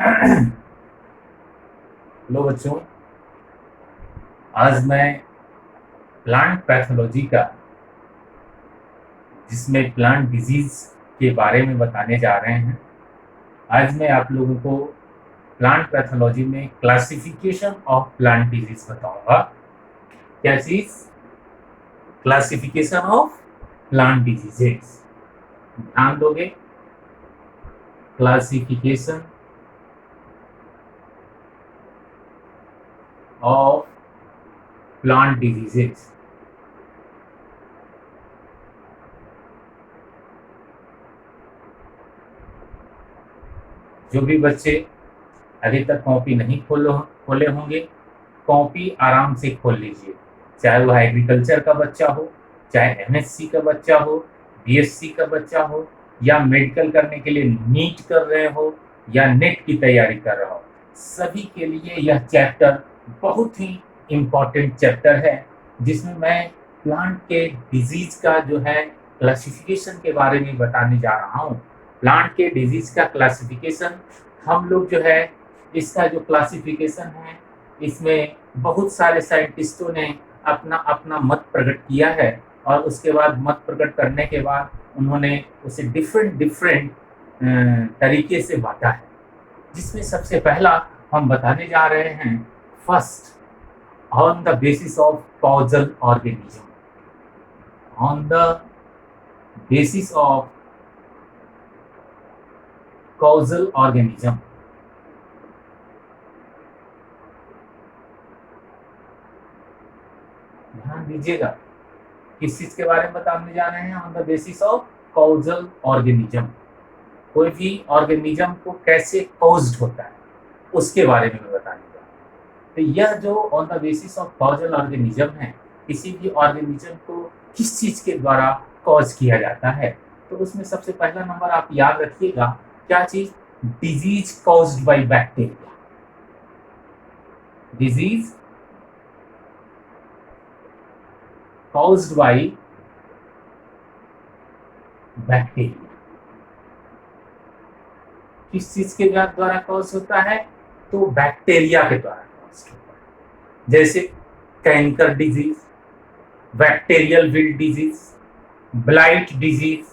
Hello बच्चों, आज मैं प्लांट पैथोलॉजी का, जिसमें प्लांट डिजीज के बारे में बताने जा रहे हैं। आज मैं आप लोगों को प्लांट पैथोलॉजी में क्लासिफिकेशन ऑफ प्लांट डिजीज बताऊंगा। क्या चीज? Classification of plant diseases. ध्यान दोगे? Classification of plant diseases. जो भी बच्चे अभी तक कॉपी नहीं खोले होंगे, कॉपी आराम से खोल लीजिए। चाहे वो एग्रीकल्चर का बच्चा हो, चाहे एमएससी का बच्चा हो, बीएससी का बच्चा हो, या मेडिकल करने के लिए नीट कर रहे हो, या नेट की तैयारी कर रहा हो, सभी के लिए यह चैप्टर बहुत ही इम्पोर्टेंट चैप्टर है, जिसमें मैं प्लांट के डिजीज का जो है क्लासिफिकेशन के बारे में बताने जा रहा हूँ। प्लांट के डिजीज का क्लासिफिकेशन हम लोग जो है, इसका जो क्लासिफिकेशन है, इसमें बहुत सारे साइंटिस्टों ने अपना अपना मत प्रकट किया है, और उसके बाद मत प्रकट करने के बाद उन्होंने उसे डिफरेंट डिफरेंट तरीके से बांटा है। जिसमें सबसे पहला हम बताने जा रहे हैं, first, on the basis of causal organism. On the basis of causal organism. ध्यान दीजिएगा, किस चीज के बारे में बताने जा रहे हैं? On the basis of causal organism. कोई भी ऑर्गेनिज्म को कैसे कॉज्ड होता है, उसके बारे में मैं बताने जा रहा हूँ। तो यह जो on the basis of causal organism है, किसी भी ऑर्गेनिज्म को किस चीज के द्वारा कॉज किया जाता है, तो उसमें सबसे पहला नंबर आप याद रखिएगा। क्या चीज? Disease caused by bacteria. Disease caused by bacteria. किस चीज के द्वारा कॉज होता है? तो बैक्टीरिया के द्वारा कॉज होता है। जैसे canker disease, bacterial wilt disease, blight disease,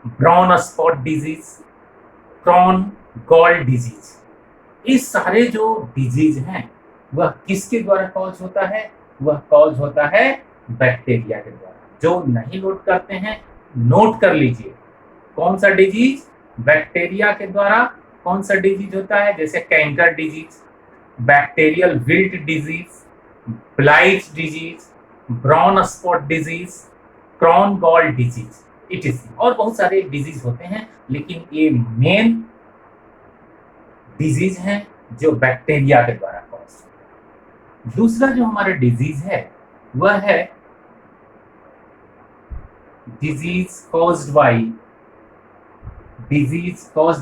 brown spot disease, crown gall disease, ये सारे जो डिजीज हैं वह किसके द्वारा कॉज होता है? वह कॉज होता है बैक्टीरिया के द्वारा। जो नहीं नोट करते हैं, नोट कर लीजिए। कौन सा डिजीज? बैक्टीरिया के द्वारा कौन सा डिजीज होता है? जैसे canker disease, bacterial wilt disease, blight disease, brown spot disease, crown gall disease, etc. और बहुत सारे डिजीज होते हैं, लेकिन ये मेन डिजीज हैं जो बैक्टीरिया के द्वारा कॉज होता है। दूसरा जो हमारा डिजीज है वह है डिजीज कॉज्ड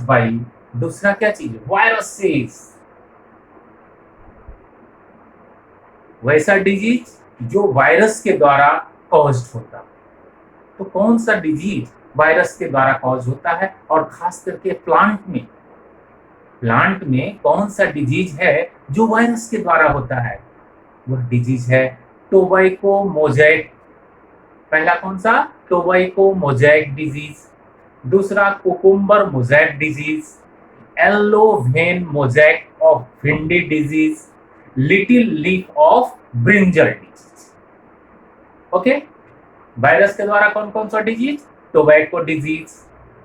बाय दूसरा क्या चीज? वायरसेस। वैसा डिजीज जो वायरस के द्वारा कॉज्ड होता है। तो कौन सा डिजीज वायरस के द्वारा कॉज होता है? और खास करके प्लांट में कौन सा डिजीज है जो वायरस के द्वारा होता है? वह डिजीज है टोबैको मोज़ेक। पहला कौन सा? Tobacco mosaic disease. दूसरा cucumber mosaic disease, yellow vein mosaic of bhindi disease, little leaf of brinjal disease. Okay, virus के द्वारा कौन कौन सा disease? Tobacco disease,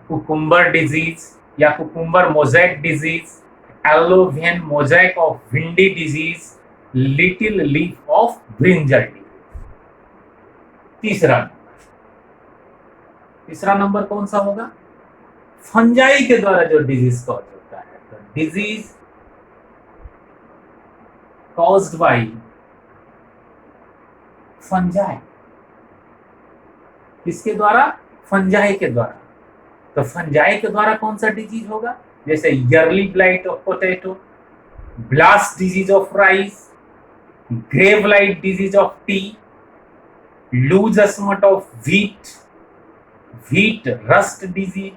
cucumber disease या cucumber mosaic disease, yellow vein mosaic of bhindi disease, little leaf of brinjal disease. तीसरा number कौन सा होगा? फंजाई के द्वारा जो डिजीज कॉज होता है। तो डिजीज कॉज्ड बाय फंजाई। किसके द्वारा? फंजाई के द्वारा। तो फंजाई के द्वारा कौन सा डिजीज होगा? जैसे early blight of potato, blast disease of rice, grey blight disease of tea, loose smut of wheat rust disease,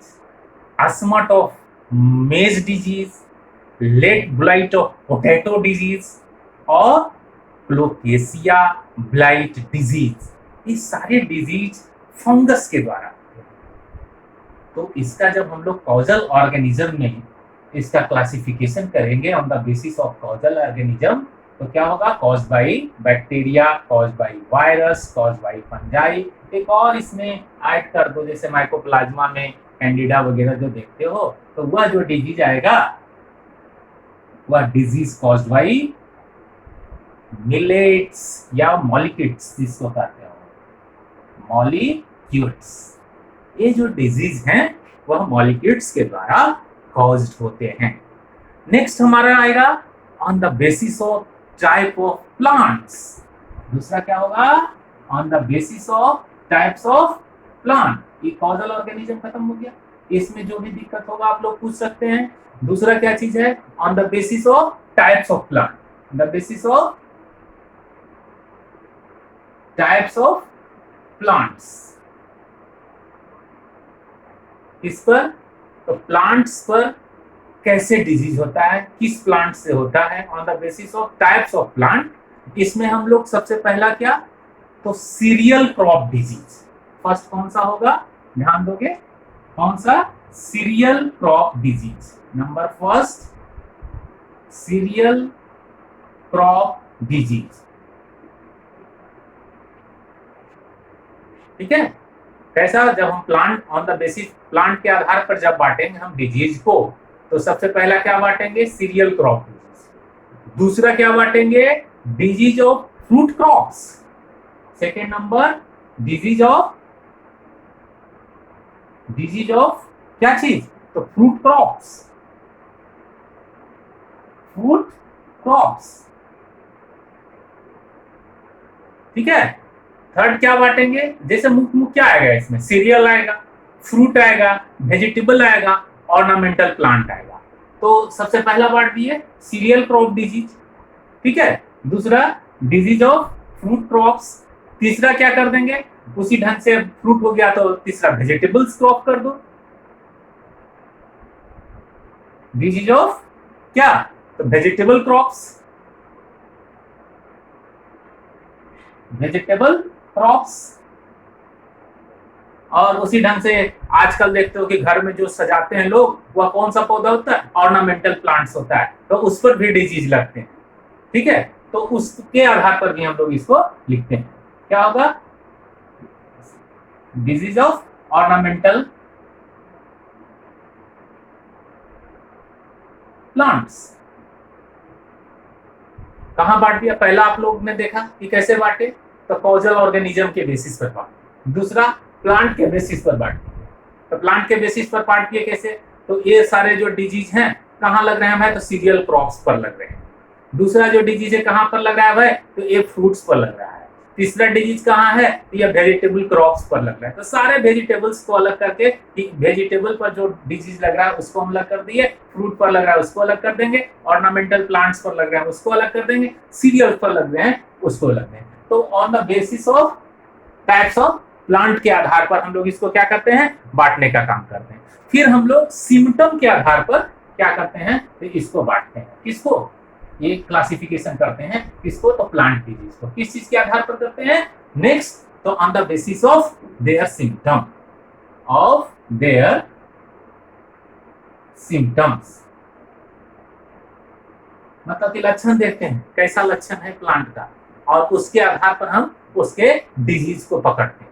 smut of maize disease, late blight of potato disease और क्लोकेसिया ब्लाइट डिजीज, ये सारे disease fungus के द्वारा होते हैं। तो इसका जब हम लोग कॉजल ऑर्गेनिज्म में इसका क्लासिफिकेशन करेंगे on the basis of causal organism, तो क्या होगा, cause by bacteria, cause by virus, cause by fungi, एक और इसमें ऐड कर दो जैसे माइकोप्लाज्मा में कैंडिडा वगैरह जो देखते हो, तो वह जो डिजीज आएगा वह डिजीज कॉज बाई मिलेट्स या मॉलिक्यूल्स जिसको कहते हो, मॉलिक्यूल्स। ये जो डिजीज हैं वह मॉलिक्यूल्स के द्वारा कॉज्ड होते हैं। नेक्स्ट हमारा आएगा on the basis of type of plants. दूसरा क्या होगा, on the basis of types of plant. ये कॉजल ऑर्गेनिज्म खत्म हो गया, इसमें जो भी दिक्कत होगा आप लोग पूछ सकते हैं। दूसरा क्या चीज है, on the basis of types of plant, the basis of types of plants. इस पर तो प्लांट्स पर कैसे डिजीज होता है, किस प्लांट से होता है, on the basis of types of plant. इसमें हम लोग सबसे पहला क्या, तो सीरियल क्रॉप डिजीज। फर्स्ट कौन सा होगा, ध्यान दोगे, कौन सा, cereal crop disease. Number first cereal crop disease, ठीक है। कैसा, जब हम plant on the basis plant के आधार पर जब बांटेंगे हम डिजीज को, तो सबसे पहला क्या बांटेंगे, सीरियल क्रॉप डिजीज। दूसरा क्या बांटेंगे, disease of fruit crops. Second number disease of क्या चीज, तो फ्रूट क्रॉप्स, फ्रूट क्रॉप्स, ठीक है। थर्ड क्या बांटेंगे, जैसे मुख्य मुख्य क्या आएगा इसमें, सीरियल आएगा, फ्रूट आएगा, वेजिटेबल आएगा, ऑर्नामेंटल प्लांट आएगा। तो सबसे पहला बांट दिए सीरियल क्रॉप डिजीज, ठीक है। दूसरा डिजीज ऑफ फ्रूट क्रॉप्स। तीसरा क्या कर देंगे, उसी ढंग से फ्रूट हो गया तो तीसरा वेजिटेबल्स क्रॉप कर दो, डिजीज ऑफ क्या, तो वेजिटेबल क्रॉप्स, वेजिटेबल क्रॉप्स। और उसी ढंग से आजकल देखते हो कि घर में जो सजाते हैं लोग, वह कौन सा पौधा होता है, ऑर्नामेंटल प्लांट्स होता है, तो उस पर भी डिजीज लगते हैं, ठीक है। तो उसके आधार पर भी हम लोग इसको लिखते हैं, क्या होगा, डिजीज ऑफ ऑर्नामेंटल प्लांट्स। कहां बांट दिया, पहला आप लोग ने देखा कि कैसे बांटे, तो कॉजल ऑर्गेनिज्म के बेसिस पर बांटे। दूसरा प्लांट के बेसिस पर बांट दिए, तो प्लांट के बेसिस पर बांट दिए कैसे, तो ये सारे जो डिजीज हैं कहाँ लग रहे हैं, तो सीरियल क्रॉप्स पर लग रहे हैं। दूसरा जो डिजीज है कहाँ पर लग रहा है भाई, तो ये फ्रूट्स पर लग रहा है। तीसरा डिजीज कहाँ है, तो ये वेजिटेबल क्रॉप्स पर लग रहा है। तो सारे वेजिटेबल्स को अलग करके, वेजिटेबल पर जो डिजीज लग रहा है उसको हम अलग कर दिए, फ्रूट पर लग रहा है उसको अलग कर देंगे, ऑर्नामेंटल प्लांट्स पर लग रहा है उसको अलग कर देंगे, सीरियल पर लग रहे हैं उसको अलग देंगे। तो on the basis of types of plant के आधार पर हम लोग इसको क्या करते हैं, बांटने का काम करते हैं। फिर हम लोग सिम्टम के आधार पर क्या करते हैं, तो इसको बांटते हैं, किसको, ये क्लासिफिकेशन करते हैं किसको, तो प्लांट डिजीज को। किस चीज के आधार पर करते हैं, नेक्स्ट, तो on the basis of their symptom, of their symptoms, मतलब कि लक्षण देखते हैं कैसा लक्षण है प्लांट का, और उसके आधार पर हम उसके डिजीज को पकड़ते हैं।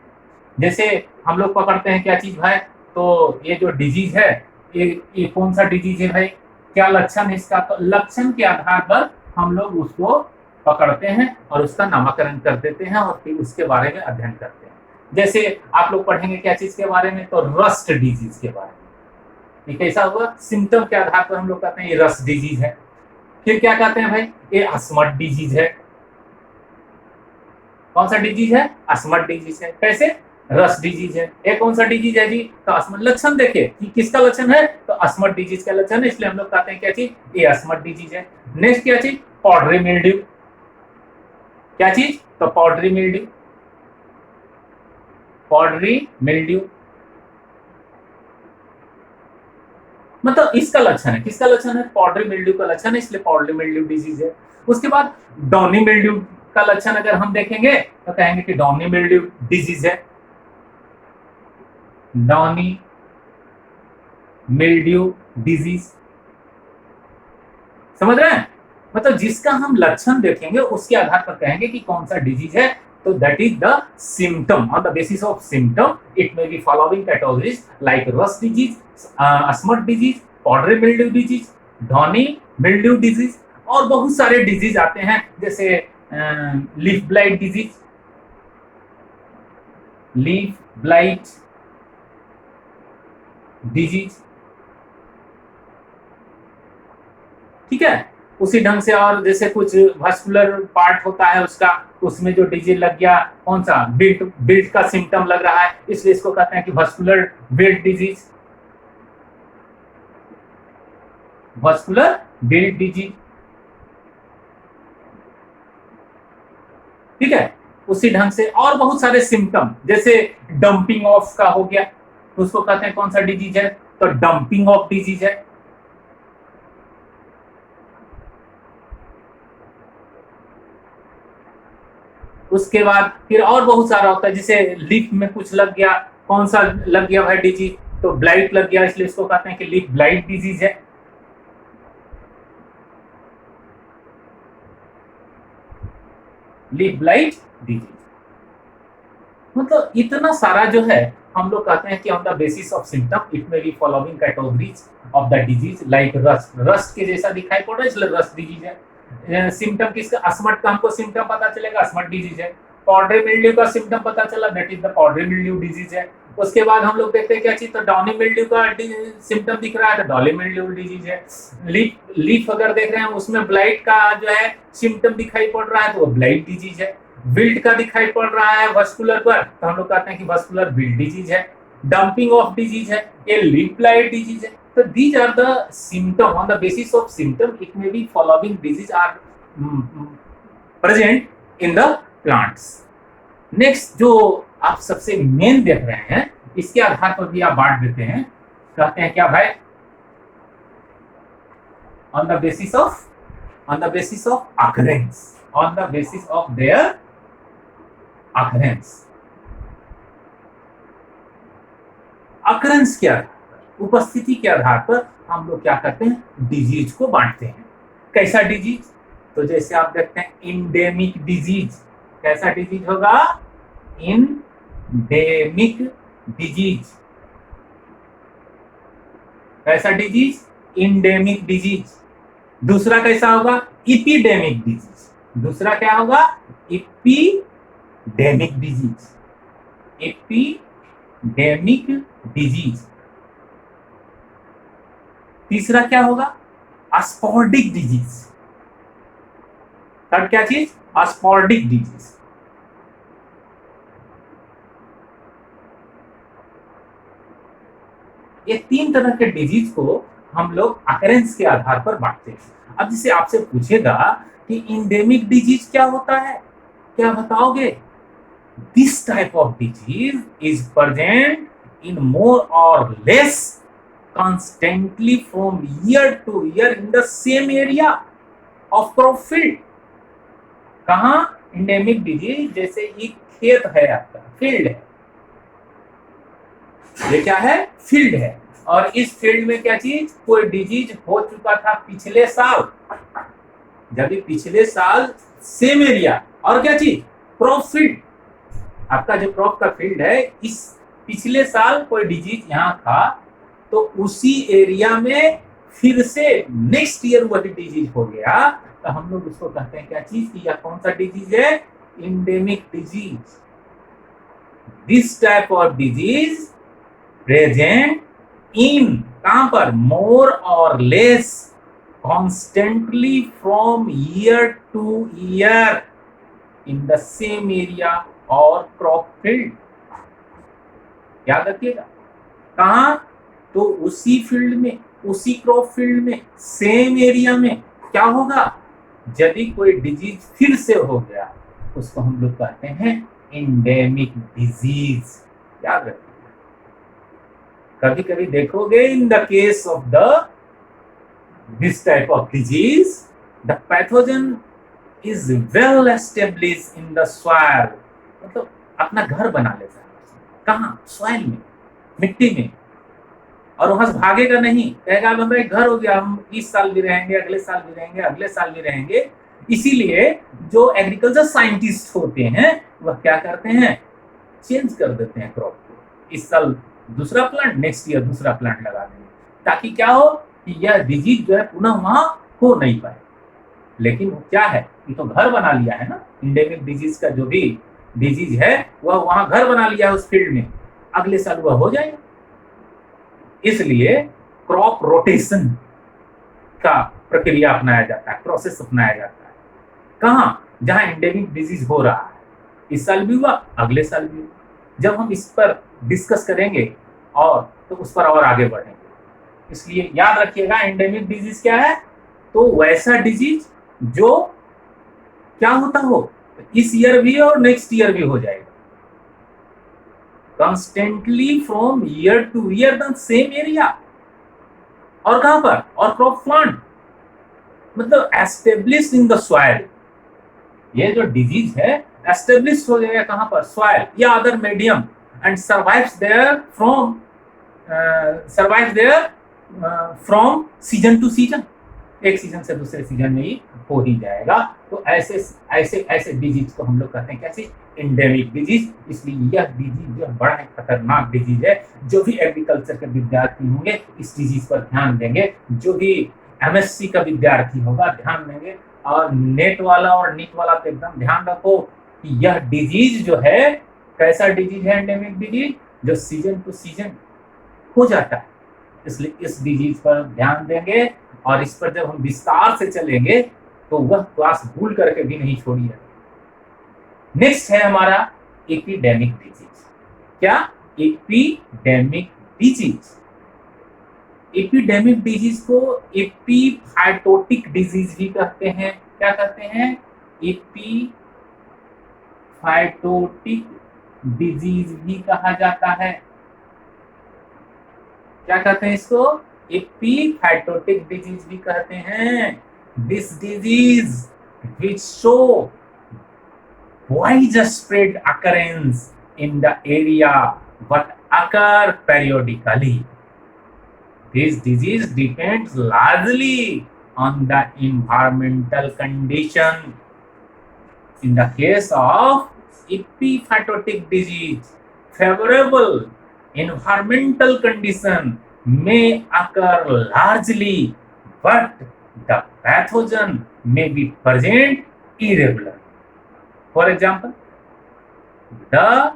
जैसे हम लोग पकड़ते हैं क्या चीज भाई, तो ये जो डिजीज है, ये कौन सा डिजीज है भाई, क्या लक्षण है इसका, तो लक्षण के आधार पर हम लोग उसको पकड़ते हैं और उसका नामकरण कर देते हैं और फिर उसके बारे में अध्ययन करते हैं। जैसे आप लोग पढ़ेंगे क्या चीज के बारे में, तो रस्ट डिजीज के बारे में। ये कैसा हुआ, सिम्टम के आधार पर हम लोग कहते हैं ये रस्ट डिजीज है। फिर क्या कहते हैं भाई, ये अस्मट डिजीज है। कौन सा डिजीज है, अस्मट डिजीज है। कैसे, रस्ट डिजीज है। ये कौन सा डिजीज है जी, तो अस्मट। लक्षण देखिए कि किसका लक्षण है, तो अस्मट डिजीज का लक्षण है, इसलिए हम लोग कहते हैं क्या चीज, ये अस्मट डिजीज है। नेक्स्ट क्या चीज, पाउडरी मिल्ड्यू। क्या चीज, तो पाउडरी मिल्ड्यू, पाउडरी मिल्ड्यू। मतलब इसका लक्षण है, किसका लक्षण है? पॉडरी मिल्ड्यू का लक्षण है, इसलिए पॉडरी मिल्ड्यू डिजीज है। उसके बाद डॉनी मिल्ड्यू का लक्षण अगर हम देखेंगे तो कहेंगे कि डॉनी मिल्ड्यू डिजीज है, डॉनी मिल्ड्यू डिजीज। समझ रहे हैं? मतलब जिसका हम लक्षण देखेंगे उसके आधार पर कहेंगे कि कौन सा डिजीज है। तो that is the symptom, on the basis of symptom it may be following categories like rust disease, smut disease, powdery mildew disease, downy mildew disease, और बहुत सारे डिजीज आते हैं जैसे leaf blight disease, leaf blight disease, ठीक है। उसी ढंग से और जैसे कुछ वास्कुलर पार्ट होता है उसका, उसमें जो डिजीज लग गया, कौन सा बिल्ट का सिम्टम लग रहा है, इसलिए इसको कहते हैं कि vascular built disease, vascular built disease, ठीक है। उसी ढंग से और बहुत सारे सिम्टम जैसे डंपिंग ऑफ का हो गया, तो उसको कहते हैं कौन सा डिजीज है? तो डंपिंग ऑफ डिजीज है। उसके बाद फिर और बहुत सारा होता है, जैसे लीफ में कुछ लग गया, कौन सा लग गया भाई डिजीज? तो ब्लाइट लग गया, इसलिए इसको कहते हैं कि लीफ ब्लाइट डिजीज है। Leaf blight disease. मतलब इतना सारा जो है हम लोग कहते हैं कि on the basis of symptom it may be following categories of the disease like rust के जैसा दिखाई पड़ रहा है, इसलिए रस्ट डिजीज है। सिम्टम किसका? अस्मट का हमको सिम्टम पता चलेगा, अस्मट डिजीज है। पॉडरी मिल्ड्यू का सिम्टम पता चला, that is the powdery mildew disease है। उसके बाद हम लोग देखते हैं क्या चीज? तो डॉनी मिल्ड्यू का सिम्टम दिख रहा है, तो डॉनी मिल्ड्यू डिजीज है। लीफ अगर देख रहे हैं उसमें ब्लाइट का जो है सिम्टम दिखाई पड़ रहा है, तो वो ब्लाइट डिजीज है। विल्ट का दिखाई पड़ रहा है वास्कुलर पर, तो हम लोग कहते हैं कि वास्कुलर विल्ट डिजीज है। डंपिंग ऑफ डिजीज है, ये लीफ ब्लाइट डिजीज है। So these are the symptom. On the basis of symptom, it may be following disease are present in the plants. Next, जो आप सबसे मेन देख रहे हैं, इसके आधार पर भी आप बांट देते हैं, कहते हैं क्या भाई? On the basis of occurrence, on the basis of their occurrence. occurrence क्या है? उपस्थिति के आधार पर हम लोग क्या करते हैं? डिजीज को बांटते हैं। कैसा डिजीज? तो जैसे आप देखते हैं इंडेमिक डिजीज, कैसा डिजीज होगा? Endemic disease. कैसा डिजीज? Endemic disease. दूसरा कैसा होगा? Epidemic disease. दूसरा क्या होगा? Epidemic disease, epidemic disease. तीसरा क्या होगा? Sporadic disease. थर्ड क्या चीज? Sporadic disease. ये तीन तरह के डिजीज को हम लोग अकरेंस के आधार पर बांटते हैं। अब जैसे आपसे पूछेगा कि इंडेमिक डिजीज क्या होता है, क्या बताओगे? This type of disease is present in more or less constantly from year to year in the same area of crop field. कहाँ? इंडेमिक डिजीज जैसे एक खेत है, आपका फील्ड है, ये क्या है? फील्ड है, और इस फील्ड में क्या चीज? कोई डिजीज हो चुका था पिछले साल, जब पिछले साल सेम एरिया, और क्या चीज? Crop field. आपका जो क्रॉप का फील्ड है, इस पिछले साल कोई डिजीज यहाँ था, तो उसी एरिया में फिर से नेक्स्ट ईयर वही डिजीज हो गया, तो हम लोग उसको कहते हैं क्या चीज? कि यह कौन सा डिजीज है? Endemic disease. This type of disease present in, कहां पर? मोर or less constantly from year two year in the same area और क्रॉप फील्ड। याद रखिएगा, कहां? तो उसी फील्ड में, उसी क्रॉप फील्ड में, सेम एरिया में क्या होगा? यदि कोई डिजीज फिर से हो गया, उसको हम लोग कहते हैं इंडेमिक डिजीज। याद रखिए। कभी कभी देखोगे इन the case of the this type of disease the pathogen is well establish in the soil, मतलब अपना घर बना लेता है। कहाँ? सॉइल में, मिट्टी में। और वहां से भागेगा नहीं, कहेगा अब हमारा एक घर हो गया, हम इस साल भी रहेंगे, अगले साल भी रहेंगे, अगले साल भी रहेंगे। इसीलिए जो एग्रीकल्चर साइंटिस्ट होते हैं वह क्या करते हैं, चेंज कर देते हैं क्रॉप को। इस साल दूसरा प्लांट, नेक्स्ट ईयर दूसरा प्लांट लगा देंगे, ताकि क्या हो कि यह डिजीज जो है पुनः वहां हो नहीं पाए। लेकिन वो क्या है, ये तो घर बना लिया है ना, इंडेमिक डिजीज का जो भी डिजीज है वह वहां घर बना लिया है उस फील्ड में, अगले साल वह हो जाएगा। इसलिए क्रॉप रोटेशन का प्रक्रिया अपनाया जाता है, प्रोसेस अपनाया जाता है। कहाँ? जहां एंडेमिक डिजीज हो रहा है, इस साल भी हुआ, अगले साल भी हुआ। जब हम इस पर डिस्कस करेंगे और तो उस पर और आगे बढ़ेंगे। इसलिए याद रखिएगा एंडेमिक डिजीज क्या है, तो वैसा डिजीज जो क्या होता हो, इस ईयर भी और नेक्स्ट ईयर भी हो जाएगा, constantly from year two year the same area. और कहां पर? और क्रॉप प्लांट, मतलब एस्टेब्लिश इन द सॉइल। ये जो डिजीज है एस्टेब्लिश हो जाएगा कहां पर? सॉइल या other medium, and survives there from season to season. एक सीजन से दूसरे सीजन में ही हो ही जाएगा। तो ऐसे ऐसे ऐसे डिजीज को हम लोग कहते हैं कैसे? Endemic disease. इसलिए यह डिजीज जो बड़ा ही खतरनाक डिजीज है। जो भी एग्रीकल्चर के विद्यार्थी होंगे इस डिजीज पर ध्यान देंगे, जो भी एमएससी का विद्यार्थी होगा ध्यान देंगे, और नेट वाला और नीट वाला तो एकदम ध्यान रखो कि यह डिजीज जो है कैसा डिजीज है, एंडेमिक डिजीज जो सीजन टू सीजन हो जाता है। इसलिए इस डिजीज पर ध्यान देंगे, और इस पर जब हम विस्तार से चलेंगे तो वह क्लास भूल करके भी नहीं छोड़िए। नेक्स्ट है हमारा एपिडेमिक डिजीज। क्या? Epidemic disease. एपिडेमिक डिजीज को एपीफाइटोटिक डिजीज भी कहते हैं। क्या कहते हैं? एपीफाइटोटिक डिजीज भी कहा जाता है। क्या कहते हैं इसको? एपीफाइटोटिक डिजीज भी कहते हैं। This disease which show widespread occurrence in the area but occur periodically. This disease depends largely on the environmental condition. In the case of epiphytotic disease, favorable environmental condition may occur largely, but the pathogen may be present irregularly. For example, the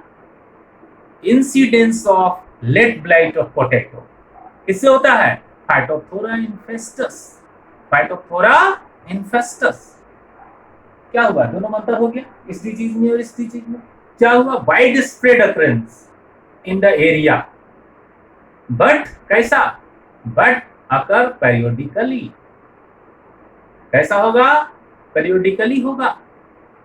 incidence of lead blight of potato इससे होता है Phytophthora infestus. Phytophthora infestus क्या हुआ? दोनों अंतर हो गया इस डिजीज में और इस डिजीज में। क्या हुआ? Wide spread occurrence in the area, but कैसा? बट अकर पेरियोडिकली। कैसा होगा? पेरियोडिकली होगा।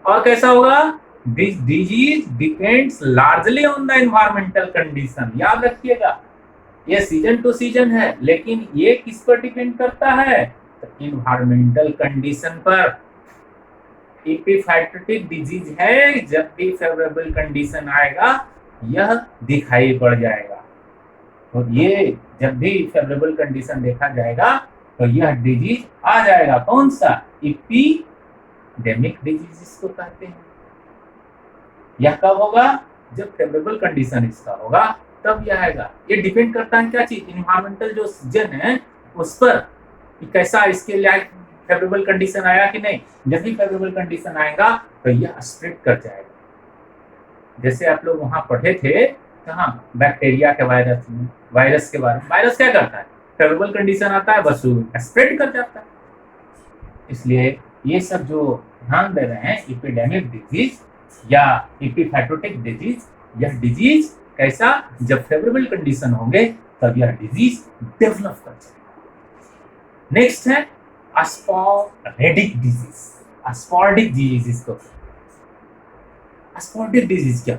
और कैसा होगा? This disease depends largely on the environmental condition. याद रखिएगा ये सीजन टू सीजन है, लेकिन ये किस पर डिपेंड करता है? तो एनवायरमेंटल कंडीशन पर। एपीफाइटोटिक डिजीज है, जब भी फेवरेबल कंडीशन आएगा यह दिखाई पड़ जाएगा। तो ये जब भी फेवरेबल कंडीशन देखा जाएगा तो यह डिजीज आ जाएगा। कौन सा? एपिडेमिक डिजीज इसको कहते हैं। यह कब होगा? जब फेवरेबल कंडीशन इसका होगा तब यह आएगा। ये डिपेंड करता है क्या चीज? इन्वायरमेंटल जो सीजन है उस पर कि कैसा इसके लिए फेवरेबल कंडीशन आया कि नहीं। जब भी फेवरेबल कंडीशन आएगा तो यह स्प्रेड कर जाएगा। जैसे आप लोग वहां पढ़े थे कहाँ? बैक्टीरिया के वायरस के बारे में। वायरस क्या करता है? फेवरेबल कंडीशन आता है बस स्प्रेड कर जाता है। इसलिए ये सब जो ध्यान दे रहे हैं एपिडेमिक डिजीज या एपीफाइटोटिक डिजीज, यह डिजीज कैसा? जब फेवरेबल कंडीशन होंगे तब यह डिजीज डेवलप कर जाएगा। नेक्स्ट है अस्पॉडिक डिजीज। अस्पॉडिक डिजीज इसको। अस्पॉडिक डिजीज क्या?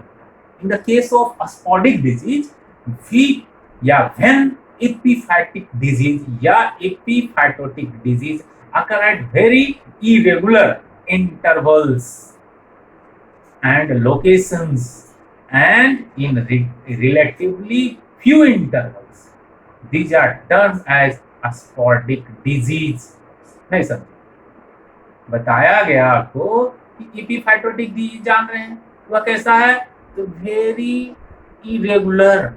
In the case of sporadic disease, या व्हेन एपिफाइटिक डिजीज या epiphytotic disease occur at very irregular intervals and locations and in relatively few intervals. These are termed as a sporadic disease. नहीं समझे? बताया गया आपको कि एपिफाइटोटिक disease जान रहे हैं वह कैसा है, तो वेरी इरेगुलर,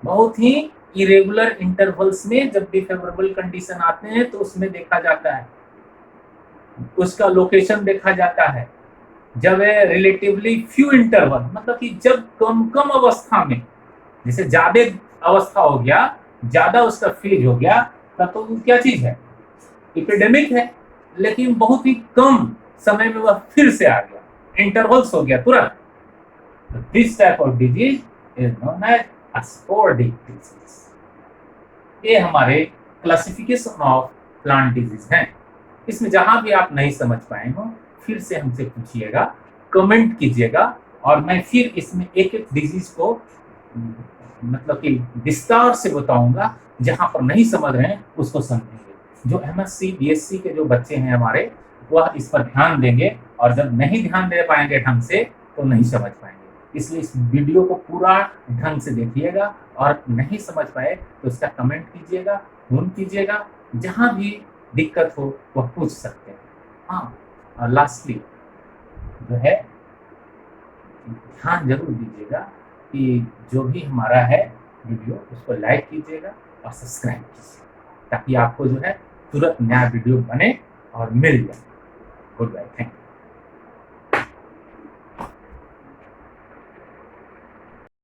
बहुत ही इरेगुलर इंटरवल्स में जब भी फेवरेबल कंडीशन आते हैं तो उसमें देखा जाता है, उसका लोकेशन देखा जाता है। जब रिलेटिवली फ्यू इंटरवल मतलब कि जब कम कम अवस्था में, जैसे ज्यादा अवस्था हो गया, ज्यादा उसका फेज हो गया, तब तो क्या चीज है, एपिडेमिक है, लेकिन बहुत ही कम समय में वह फिर से आ गया, इंटरवल्स हो गया तुरंत। This type of disease is known as a sporadic disease. ये हमारे क्लासिफिकेशन ऑफ प्लांट डिजीज हैं। इसमें जहां भी आप नहीं समझ पाए हो फिर से हमसे पूछिएगा, कमेंट कीजिएगा, और मैं फिर इसमें एक एक डिजीज को मतलब कि विस्तार से बताऊंगा। जहां पर नहीं समझ रहे हैं उसको समझेंगे। जो एमएससी बीएससी के जो बच्चे हैं हमारे, वह इस पर ध्यान देंगे, और जब नहीं ध्यान दे पाएंगे ढंग से तो नहीं समझ पाएंगे। इसलिए इस वीडियो को पूरा ढंग से देखिएगा, और नहीं समझ पाए तो उसका कमेंट कीजिएगा, फोन कीजिएगा, जहां भी दिक्कत हो वह पूछ सकते हैं। हाँ, और लास्टली जो है ध्यान जरूर दीजिएगा कि जो भी हमारा है वीडियो उसको लाइक कीजिएगा और सब्सक्राइब कीजिएगा, ताकि आपको जो है तुरंत नया वीडियो बने और मिल जाए। Good bye, thank you.